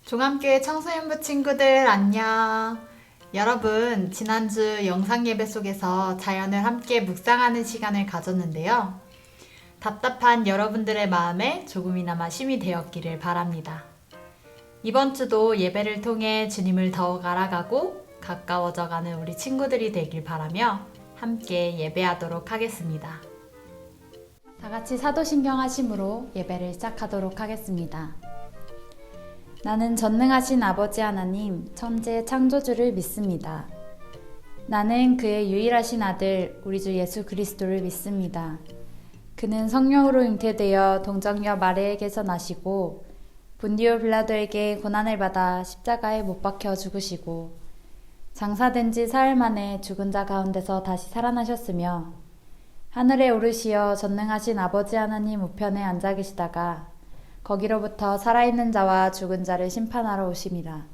종암교회 청소년부 친구들 안녕. 여러분, 지난주 영상 예배 속에서 자연을 함께 묵상하는 시간을 가졌는데요. 답답한 여러분들의 마음에 조금이나마 힘이 되었기를 바랍니다. 이번 주도 예배를 통해 주님을 더욱 알아가고 가까워져가는 우리 친구들이 되길 바라며 함께 예배하도록 하겠습니다. 다 같이 사도신경 하심으로 예배를 시작하도록 하겠습니다. 나는 전능하신 아버지 하나님, 천재 창조주를 믿습니다. 나는 그의 유일하신 아들, 우리 주 예수 그리스도를 믿습니다. 그는 성령으로 잉태되어 동정녀 마리에게서 나시고 본디오 빌라도에게 고난을 받아 십자가에 못 박혀 죽으시고 장사된 지 사흘 만에 죽은 자 가운데서 다시 살아나셨으며 하늘에 오르시어 전능하신 아버지 하나님 우편에 앉아 계시다가 거기로부터 살아있는 자와 죽은 자를 심판하러 오심이라.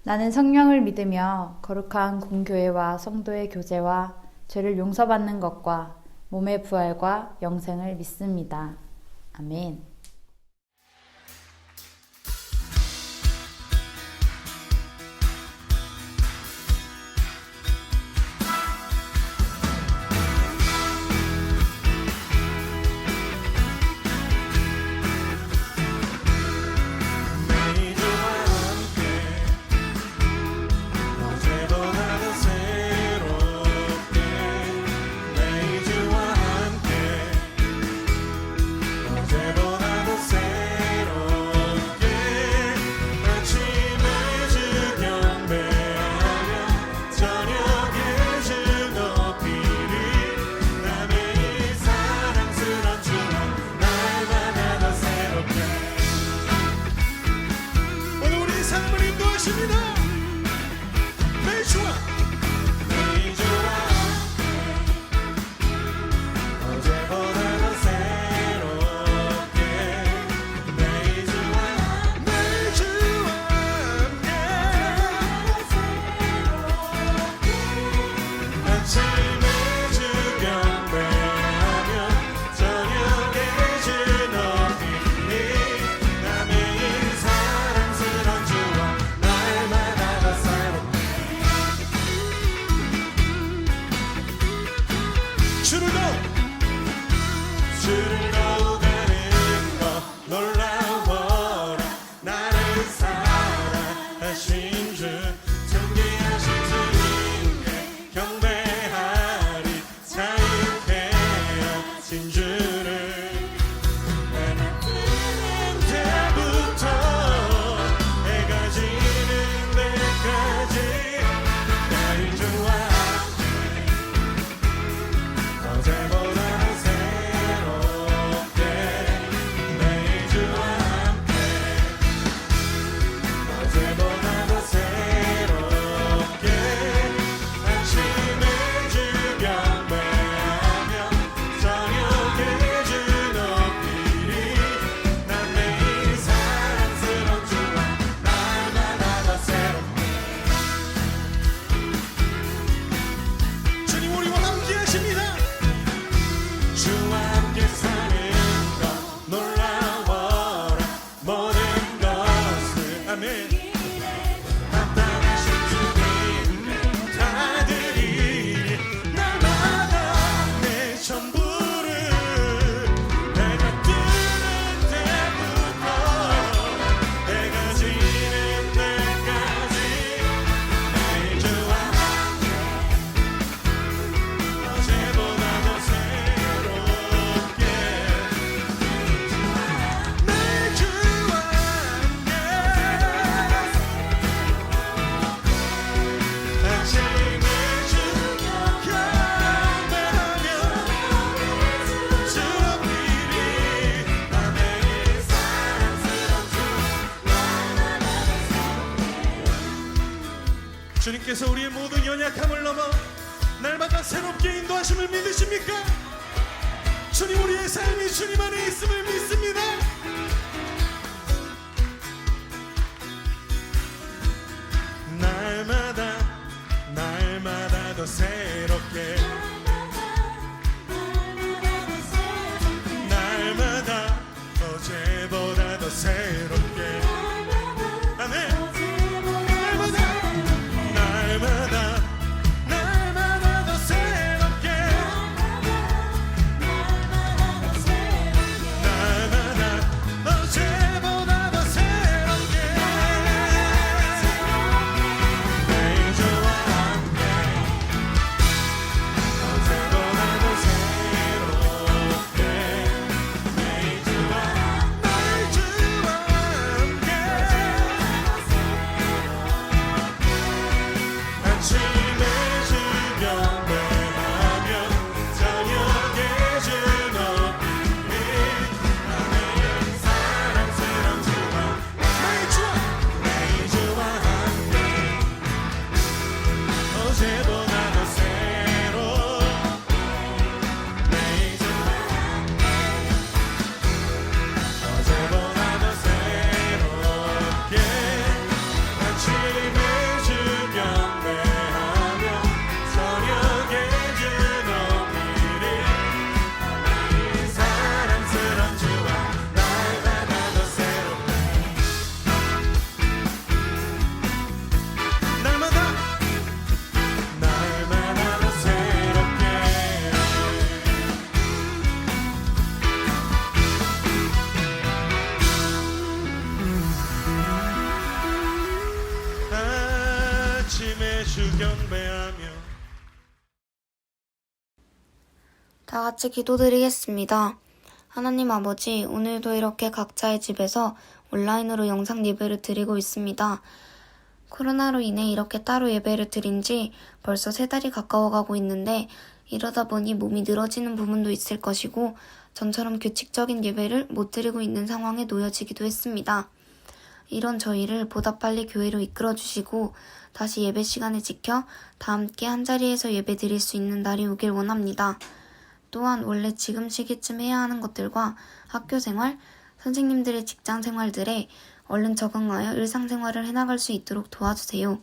나는 성령을 믿으며 거룩한 공교회와 성도의 교제와 죄를 용서받는 것과 몸의 부활과 영생을 믿습니다. 아멘. 주님께서 우리의 모든 연약함을 넘어 날마다 새롭게 인도하심을 믿으십니까? 주님, 우리의 삶이 주님 안에 있음을 믿습니다. 날마다 더 새롭게, 날마다 어제보다 더 새롭게, 경배하며. 다 같이 기도드리겠습니다. 하나님 아버지, 오늘도 이렇게 각자의 집에서 온라인으로 영상 예배를 드리고 있습니다. 코로나로 인해 이렇게 따로 예배를 드린 지 벌써 3달이 가까워가고 있는데 이러다 보니 몸이 늘어지는 부분도 있을 것이고 전처럼 규칙적인 예배를 못 드리고 있는 상황에 놓여지기도 했습니다. 이런 저희를 보다 빨리 교회로 이끌어주시고 다시 예배 시간을 지켜 다 함께 한자리에서 예배 드릴 수 있는 날이 오길 원합니다. 또한 원래 지금 시기쯤 해야 하는 것들과 학교 생활, 선생님들의 직장 생활들에 얼른 적응하여 일상생활을 해나갈 수 있도록 도와주세요.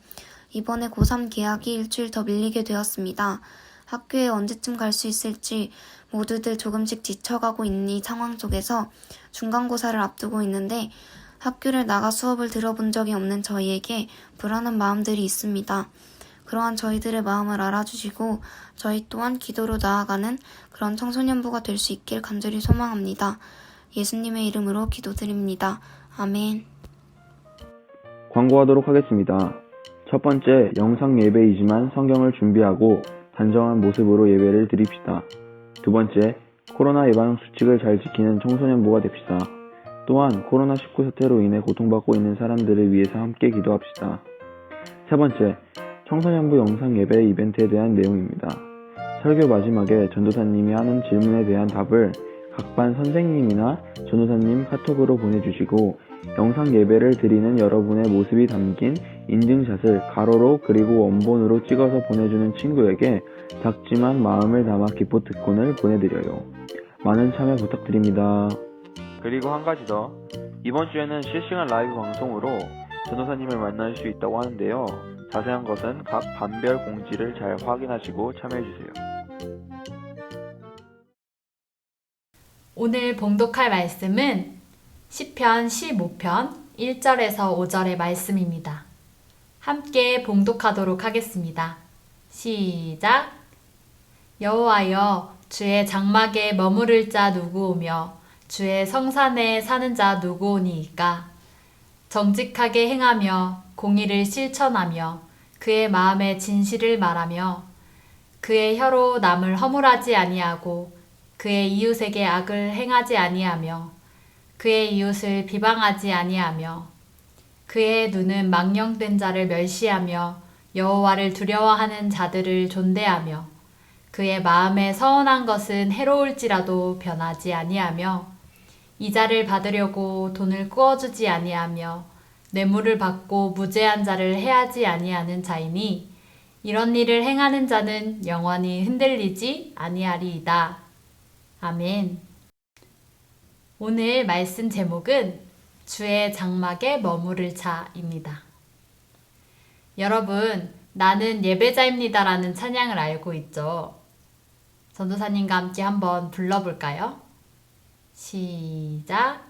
이번에 고3 개학이 일주일 더 밀리게 되었습니다. 학교에 언제쯤 갈 수 있을지 모두들 조금씩 지쳐가고 있는 이 상황 속에서 중간고사를 앞두고 있는데 학교를 나가 수업을 들어본 적이 없는 저희에게 불안한 마음들이 있습니다. 그러한 저희들의 마음을 알아주시고 저희 또한 기도로 나아가는 그런 청소년부가 될 수 있길 간절히 소망합니다. 예수님의 이름으로 기도드립니다. 아멘. 광고하도록 하겠습니다. 첫 번째, 영상 예배이지만 성경을 준비하고 단정한 모습으로 예배를 드립시다. 두 번째, 코로나 예방 수칙을 잘 지키는 청소년부가 됩시다. 또한 코로나19 사태로 인해 고통받고 있는 사람들을 위해서 함께 기도합시다. 세 번째, 청소년부 영상 예배 이벤트에 대한 내용입니다. 설교 마지막에 전도사님이 하는 질문에 대한 답을 각 반 선생님이나 전도사님 카톡으로 보내주시고 영상 예배를 드리는 여러분의 모습이 담긴 인증샷을 가로로 그리고 원본으로 찍어서 보내주는 친구에게 작지만 마음을 담아 기프트콘을 보내드려요. 많은 참여 부탁드립니다. 그리고 한 가지 더, 이번 주에는 실시간 라이브 방송으로 전도사님을 만날 수 있다고 하는데요. 자세한 것은 각 반별 공지를 잘 확인하시고 참여해주세요. 오늘 봉독할 말씀은 시편 15편 1절에서 5절의 말씀입니다. 함께 봉독하도록 하겠습니다. 시작! 여호와여, 주의 장막에 머무를 자 누구오며 주의 성산에 사는 자 누구오니이까? 정직하게 행하며 공의를 실천하며 그의 마음에 진실을 말하며 그의 혀로 남을 허물하지 아니하고 그의 이웃에게 악을 행하지 아니하며 그의 이웃을 비방하지 아니하며 그의 눈은 망령된 자를 멸시하며 여호와를 두려워하는 자들을 존대하며 그의 마음에 서운한 것은 해로울지라도 변하지 아니하며 이자를 받으려고 돈을 꾸어주지 아니하며 뇌물을 받고 무죄한 자를 해하지 아니하는 자이니 이런 일을 행하는 자는 영원히 흔들리지 아니하리이다. 아멘. 오늘 말씀 제목은 주의 장막에 머무를 자입니다. 여러분, 나는 예배자입니다라는 찬양을 알고 있죠? 전도사님과 함께 한번 불러볼까요? 시작!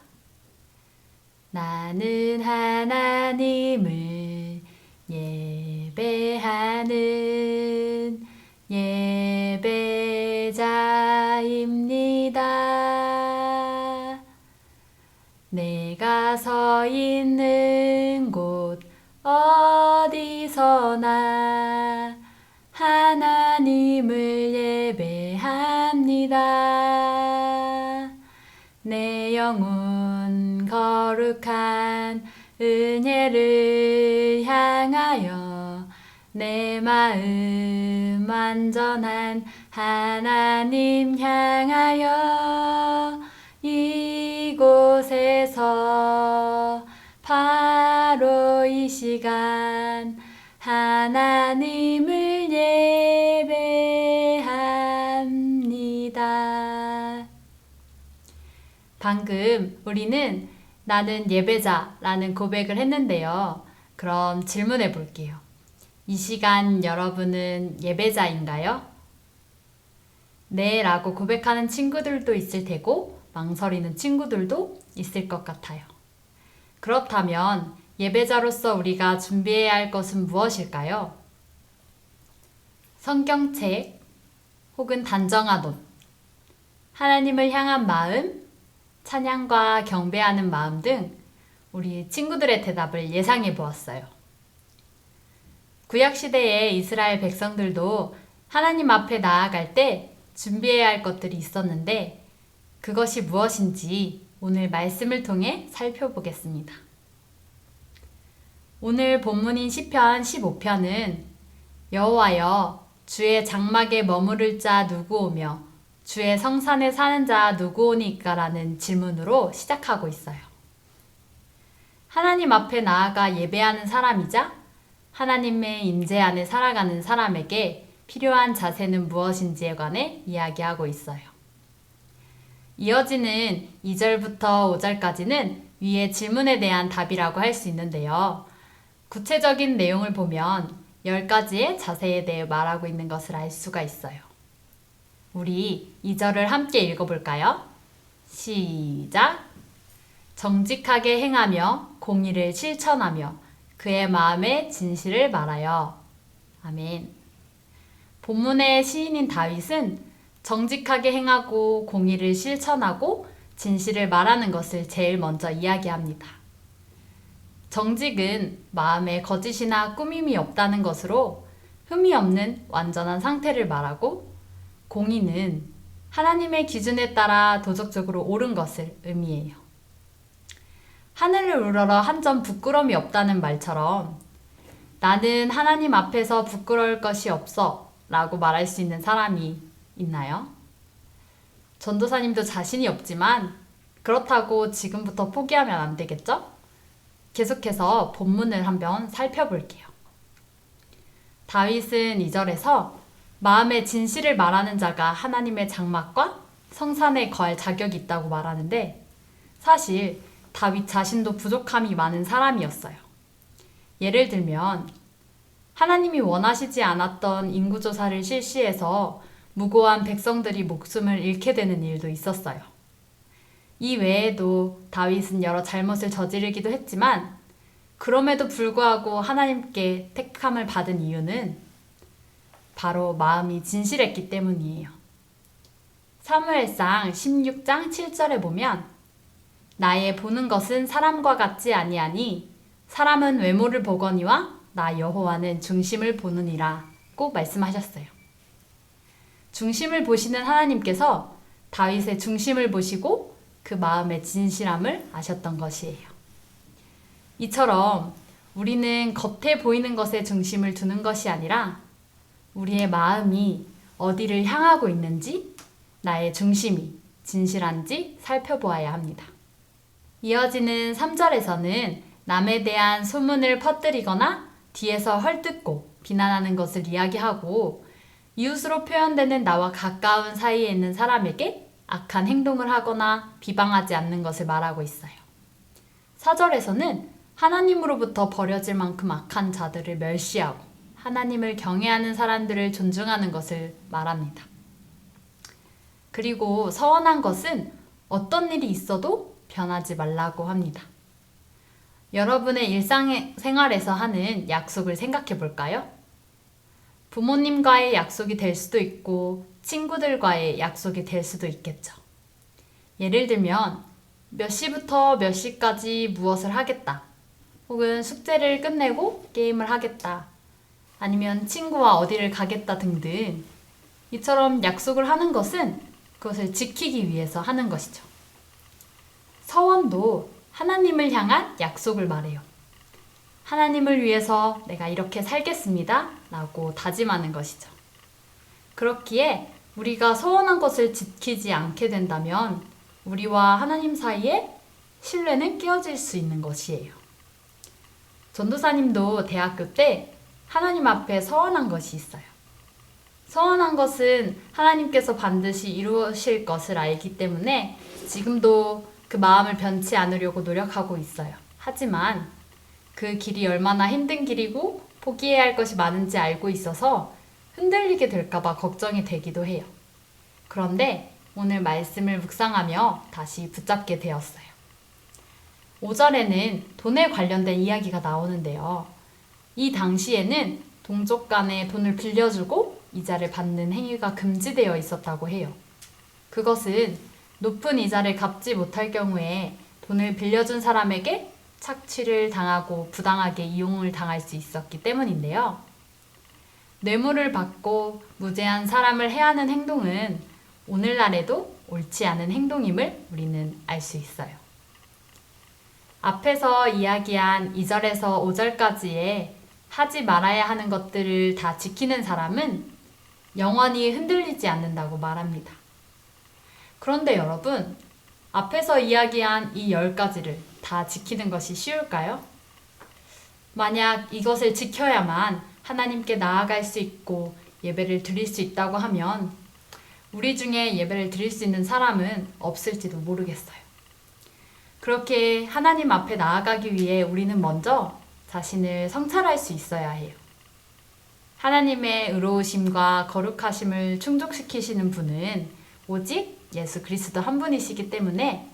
나는 하나님을 예배하는 예배자입니다. 내가 서 있는 곳 어디서나 하나님을 예배합니다. 내 영혼 거룩한 은혜를 향하여 내 마음 완전한 하나님 향하여 이곳에서 바로 이 시간 하나님을 예배합니다. 방금 우리는 나는 예배자라는 고백을 했는데요. 그럼 질문해 볼게요. 이 시간 여러분은 예배자인가요? 네 라고 고백하는 친구들도 있을 테고 망설이는 친구들도 있을 것 같아요. 그렇다면 예배자로서 우리가 준비해야 할 것은 무엇일까요? 성경책 혹은 단정한 옷, 하나님을 향한 마음, 찬양과 경배하는 마음 등 우리 친구들의 대답을 예상해 보았어요. 구약시대의 이스라엘 백성들도 하나님 앞에 나아갈 때 준비해야 할 것들이 있었는데 그것이 무엇인지 오늘 말씀을 통해 살펴보겠습니다. 오늘 본문인 시편 15편은 여호와여 주의 장막에 머무를 자 누구오며 주의 성산에 사는 자 누구오니까라는 질문으로 시작하고 있어요. 하나님 앞에 나아가 예배하는 사람이자 하나님의 임재 안에 살아가는 사람에게 필요한 자세는 무엇인지에 관해 이야기하고 있어요. 이어지는 2절부터 5절까지는 위의 질문에 대한 답이라고 할 수 있는데요. 구체적인 내용을 보면 10가지의 자세에 대해 말하고 있는 것을 알 수가 있어요. 우리 2절을 함께 읽어볼까요? 시작! 정직하게 행하며 공의를 실천하며 그의 마음에 진실을 말하여. 아멘. 본문의 시인인 다윗은 정직하게 행하고 공의를 실천하고 진실을 말하는 것을 제일 먼저 이야기합니다. 정직은 마음에 거짓이나 꾸밈이 없다는 것으로 흠이 없는 완전한 상태를 말하고, 공의는 하나님의 기준에 따라 도덕적으로 옳은 것을 의미해요. 하늘을 우러러 한 점 부끄러움이 없다는 말처럼 나는 하나님 앞에서 부끄러울 것이 없어 라고 말할 수 있는 사람이 있나요? 전도사님도 자신이 없지만 그렇다고 지금부터 포기하면 안 되겠죠? 계속해서 본문을 한번 살펴볼게요. 다윗은 2절에서 마음의 진실을 말하는 자가 하나님의 장막과 성산에 거할 자격이 있다고 말하는데, 사실 다윗 자신도 부족함이 많은 사람이었어요. 예를 들면 하나님이 원하시지 않았던 인구조사를 실시해서 무고한 백성들이 목숨을 잃게 되는 일도 있었어요. 이 외에도 다윗은 여러 잘못을 저지르기도 했지만 그럼에도 불구하고 하나님께 택함을 받은 이유는 바로 마음이 진실했기 때문이에요. 사무엘상 16장 7절에 보면 나의 보는 것은 사람과 같지 아니하니 사람은 외모를 보거니와 나 여호와는 중심을 보느니라 고 말씀하셨어요. 중심을 보시는 하나님께서 다윗의 중심을 보시고 그 마음의 진실함을 아셨던 것이에요. 이처럼 우리는 겉에 보이는 것에 중심을 두는 것이 아니라 우리의 마음이 어디를 향하고 있는지, 나의 중심이 진실한지 살펴보아야 합니다. 이어지는 3절에서는 남에 대한 소문을 퍼뜨리거나 뒤에서 헐뜯고 비난하는 것을 이야기하고, 이웃으로 표현되는 나와 가까운 사이에 있는 사람에게 악한 행동을 하거나 비방하지 않는 것을 말하고 있어요. 4절에서는 하나님으로부터 버려질 만큼 악한 자들을 멸시하고 하나님을 경외하는 사람들을 존중하는 것을 말합니다. 그리고 서원한 것은 어떤 일이 있어도 변하지 말라고 합니다. 여러분의 일상생활에서 하는 약속을 생각해 볼까요? 부모님과의 약속이 될 수도 있고 친구들과의 약속이 될 수도 있겠죠. 예를 들면 몇 시부터 몇 시까지 무엇을 하겠다, 혹은 숙제를 끝내고 게임을 하겠다, 아니면 친구와 어디를 가겠다 등등, 이처럼 약속을 하는 것은 그것을 지키기 위해서 하는 것이죠. 서원도 하나님을 향한 약속을 말해요. 하나님을 위해서 내가 이렇게 살겠습니다 라고 다짐하는 것이죠. 그렇기에 우리가 서원한 것을 지키지 않게 된다면 우리와 하나님 사이에 신뢰는 깨어질 수 있는 것이에요. 전도사님도 대학교 때 하나님 앞에 서원한 것이 있어요. 서원한 것은 하나님께서 반드시 이루실 것을 알기 때문에 지금도 그 마음을 변치 않으려고 노력하고 있어요. 하지만 그 길이 얼마나 힘든 길이고 포기해야 할 것이 많은지 알고 있어서 흔들리게 될까봐 걱정이 되기도 해요. 그런데 오늘 말씀을 묵상하며 다시 붙잡게 되었어요. 5절에는 돈에 관련된 이야기가 나오는데요. 이 당시에는 동족 간에 돈을 빌려주고 이자를 받는 행위가 금지되어 있었다고 해요. 그것은 높은 이자를 갚지 못할 경우에 돈을 빌려준 사람에게 착취를 당하고 부당하게 이용을 당할 수 있었기 때문인데요. 뇌물을 받고 무죄한 사람을 해하는 행동은 오늘날에도 옳지 않은 행동임을 우리는 알 수 있어요. 앞에서 이야기한 2절에서 5절까지의 하지 말아야 하는 것들을 다 지키는 사람은 영원히 흔들리지 않는다고 말합니다. 그런데 여러분, 앞에서 이야기한 이 10가지를 다 지키는 것이 쉬울까요? 만약 이것을 지켜야만 하나님께 나아갈 수 있고 예배를 드릴 수 있다고 하면 우리 중에 예배를 드릴 수 있는 사람은 없을지도 모르겠어요. 그렇게 하나님 앞에 나아가기 위해 우리는 먼저 자신을 성찰할 수 있어야 해요. 하나님의 의로우심과 거룩하심을 충족시키시는 분은 오직 예수 그리스도 한 분이시기 때문에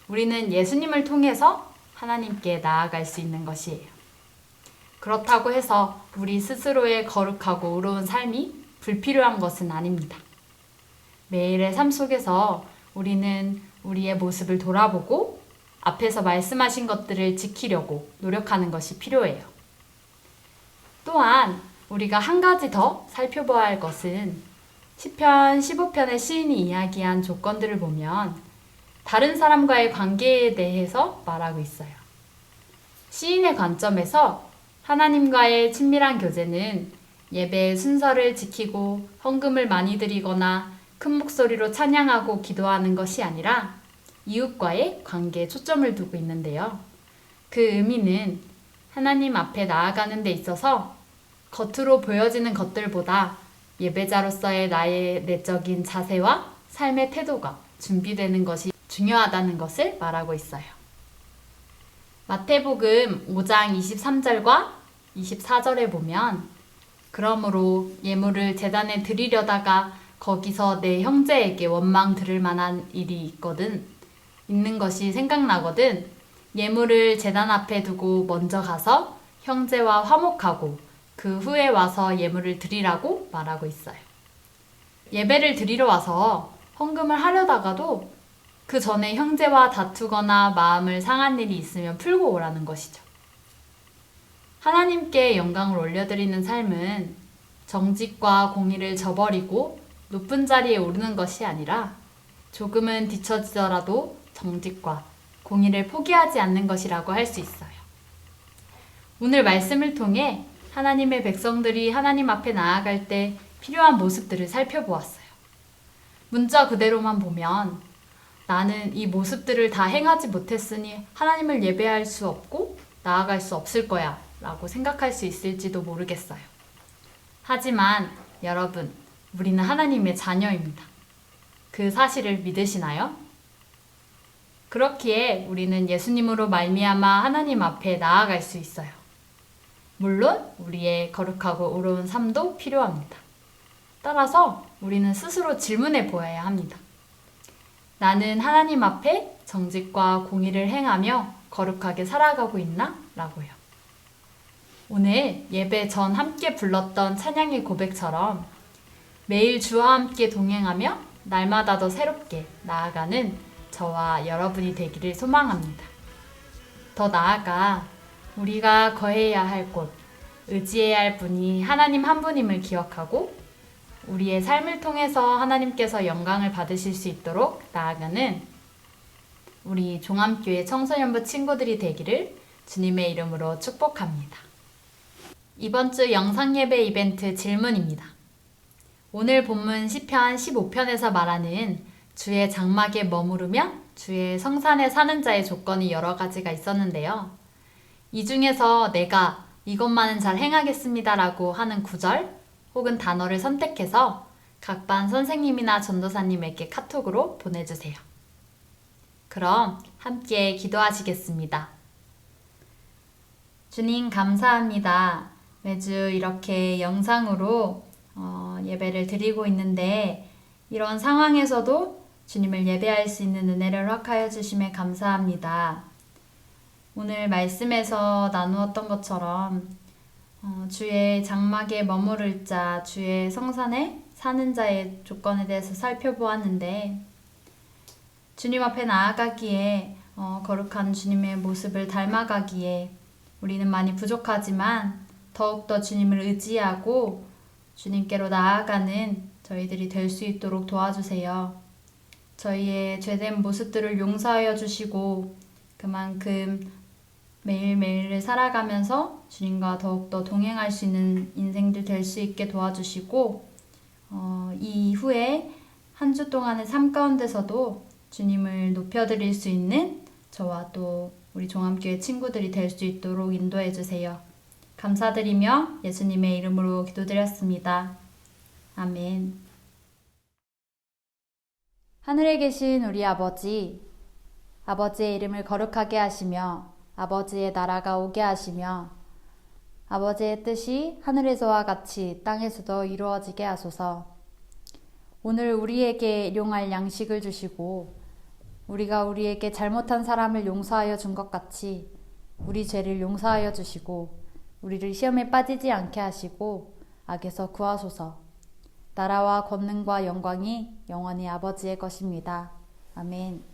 우리는 예수님을 통해서 하나님께 나아갈 수 있는 것이에요. 그렇다고 해서 우리 스스로의 거룩하고 의로운 삶이 불필요한 것은 아닙니다. 매일의 삶 속에서 우리는 우리의 모습을 돌아보고 앞에서 말씀하신 것들을 지키려고 노력하는 것이 필요해요. 또한 우리가 한 가지 더 살펴봐야 할 것은 시편 15편의 시인이 이야기한 조건들을 보면 다른 사람과의 관계에 대해서 말하고 있어요. 시인의 관점에서 하나님과의 친밀한 교제는 예배의 순서를 지키고 헌금을 많이 드리거나 큰 목소리로 찬양하고 기도하는 것이 아니라 이웃과의 관계에 초점을 두고 있는데요. 그 의미는 하나님 앞에 나아가는 데 있어서 겉으로 보여지는 것들보다 예배자로서의 나의 내적인 자세와 삶의 태도가 준비되는 것이 중요하다는 것을 말하고 있어요. 마태복음 5장 23절과 24절에 보면 그러므로 예물을 제단에 드리려다가 거기서 내 형제에게 원망 들을 만한 일이 있는 것이 생각나거든 예물을 제단 앞에 두고 먼저 가서 형제와 화목하고 그 후에 와서 예물을 드리라고 말하고 있어요. 예배를 드리러 와서 헌금을 하려다가도 그 전에 형제와 다투거나 마음을 상한 일이 있으면 풀고 오라는 것이죠. 하나님께 영광을 올려드리는 삶은 정직과 공의를 저버리고 높은 자리에 오르는 것이 아니라 조금은 뒤처지더라도 정직과 공의를 포기하지 않는 것이라고 할 수 있어요. 오늘 말씀을 통해 하나님의 백성들이 하나님 앞에 나아갈 때 필요한 모습들을 살펴보았어요. 문자 그대로만 보면 나는 이 모습들을 다 행하지 못했으니 하나님을 예배할 수 없고 나아갈 수 없을 거야 라고 생각할 수 있을지도 모르겠어요. 하지만 여러분, 우리는 하나님의 자녀입니다. 그 사실을 믿으시나요? 그렇기에 우리는 예수님으로 말미암아 하나님 앞에 나아갈 수 있어요. 물론 우리의 거룩하고 의로운 삶도 필요합니다. 따라서 우리는 스스로 질문해 보아야 합니다. 나는 하나님 앞에 정직과 공의를 행하며 거룩하게 살아가고 있나? 라고요. 오늘 예배 전 함께 불렀던 찬양의 고백처럼 매일 주와 함께 동행하며 날마다 더 새롭게 나아가는 저와 여러분이 되기를 소망합니다. 더 나아가 우리가 거해야 할 곳, 의지해야 할 분이 하나님 한 분임을 기억하고 우리의 삶을 통해서 하나님께서 영광을 받으실 수 있도록 나아가는 우리 종암교회 청소년부 친구들이 되기를 주님의 이름으로 축복합니다. 이번 주 영상예배 이벤트 질문입니다. 오늘 본문 시편 15편에서 말하는 주의 장막에 머무르며 주의 성산에 사는 자의 조건이 여러 가지가 있었는데요. 이 중에서 내가 이것만은 잘 행하겠습니다 라고 하는 구절 혹은 단어를 선택해서 각 반 선생님이나 전도사님에게 카톡으로 보내주세요. 그럼 함께 기도하시겠습니다. 주님 감사합니다. 매주 이렇게 영상으로 예배를 드리고 있는데 이런 상황에서도 주님을 예배할 수 있는 은혜를 허락하여 주심에 감사합니다. 오늘 말씀에서 나누었던 것처럼 주의 장막에 머무를 자, 주의 성산에 사는 자의 조건에 대해서 살펴보았는데 주님 앞에 나아가기에 거룩한 주님의 모습을 닮아가기에 우리는 많이 부족하지만 더욱더 주님을 의지하고 주님께로 나아가는 저희들이 될 수 있도록 도와주세요. 저희의 죄된 모습들을 용서하여 주시고 그만큼 매일매일을 살아가면서 주님과 더욱더 동행할 수 있는 인생들 될 수 있게 도와주시고 이후에 한 주 동안의 삶 가운데서도 주님을 높여드릴 수 있는 저와 또 우리 종합교회 친구들이 될 수 있도록 인도해 주세요. 감사드리며 예수님의 이름으로 기도드렸습니다. 아멘. 하늘에 계신 우리 아버지, 아버지의 이름을 거룩하게 하시며 아버지의 나라가 오게 하시며 아버지의 뜻이 하늘에서와 같이 땅에서도 이루어지게 하소서. 오늘 우리에게 일용할 양식을 주시고 우리가 우리에게 잘못한 사람을 용서하여 준 것 같이 우리 죄를 용서하여 주시고 우리를 시험에 빠지지 않게 하시고 악에서 구하소서. 나라와 권능과 영광이 영원히 아버지의 것입니다. 아멘.